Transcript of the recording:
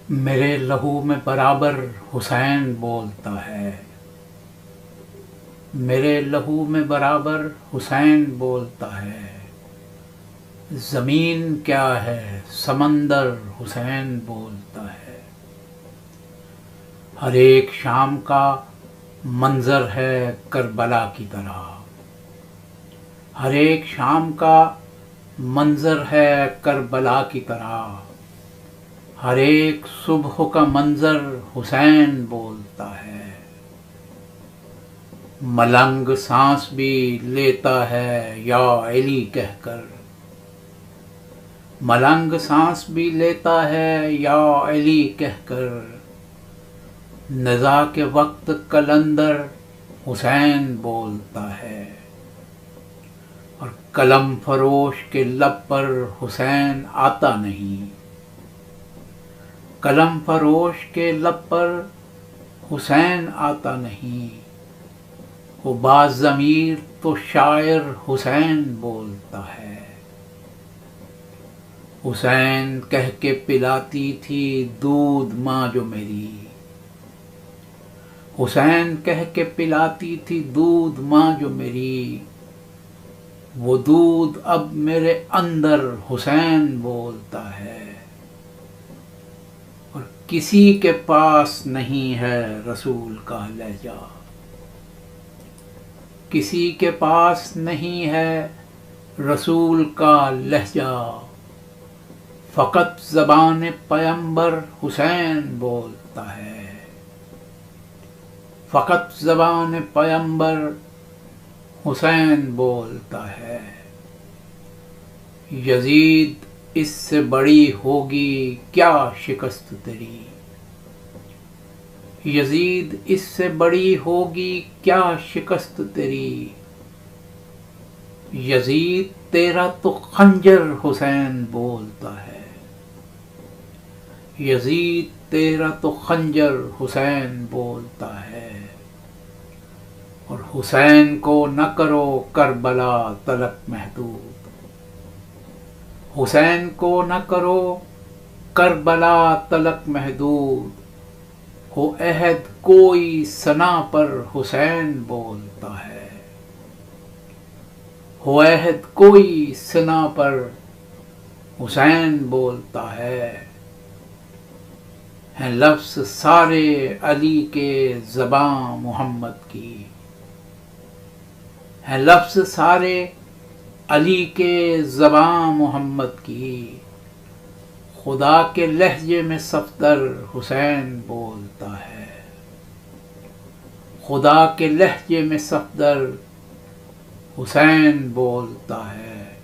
میرے لہو میں برابر حسین بولتا ہے، میرے لہو میں برابر حسین بولتا ہے۔ زمین کیا ہے سمندر حسین بولتا ہے۔ ہر ایک شام کا منظر ہے کربلا کی طرح، ہر ایک شام کا منظر ہے کربلا کی طرح۔ ہر ایک صبح کا منظر حسین بولتا ہے۔ ملنگ سانس بھی لیتا ہے یا علی کہہ کر، ملنگ سانس بھی لیتا ہے یا علی کہہ کر۔ نزاع کے وقت قلندر حسین بولتا ہے، اور قلم فروش کے لب پر حسین آتا نہیں۔ قلم فروش کے لب پر حسین آتا نہیں۔ وہ باضمیر تو شاعر حسین بولتا ہے۔ حسین کہہ کے پلاتی تھی دودھ ماں جو میری، حسین کہہ کے پلاتی تھی دودھ ماں جو میری۔ وہ دودھ اب میرے اندر حسین بولتا ہے۔ اور کسی کے پاس نہیں ہے رسول کا لہجہ، کسی کے پاس نہیں ہے رسول کا لہجہ۔ فقط زبان پیمبر حسین بولتا ہے، فقط زبان پیمبر حسین بولتا ہے۔ یزید اس سے بڑی ہوگی کیا شکست تیری، یزید اس سے بڑی ہوگی کیا شکست تیری۔ یزید تیرا تو خنجر حسین بولتا ہے، یزید تیرا تو خنجر حسین بولتا ہے۔ اور حسین کو نہ کرو کربلا تلک محدود، حسین کو نہ کرو کربلا تلک محدود۔ ہو عہد کوئی ثنا پر حسین بولتا ہے، ہو عہد کوئی ثنا پر حسین بولتا ہے۔ ہیں لفظ سارے علی کے زباں محمد کی، ہیں لفظ سارے علی کے زباں محمد کی۔ خدا کے لہجے میں صفدر حسین بولتا ہے، خدا کے لہجے میں صفدر حسین بولتا ہے۔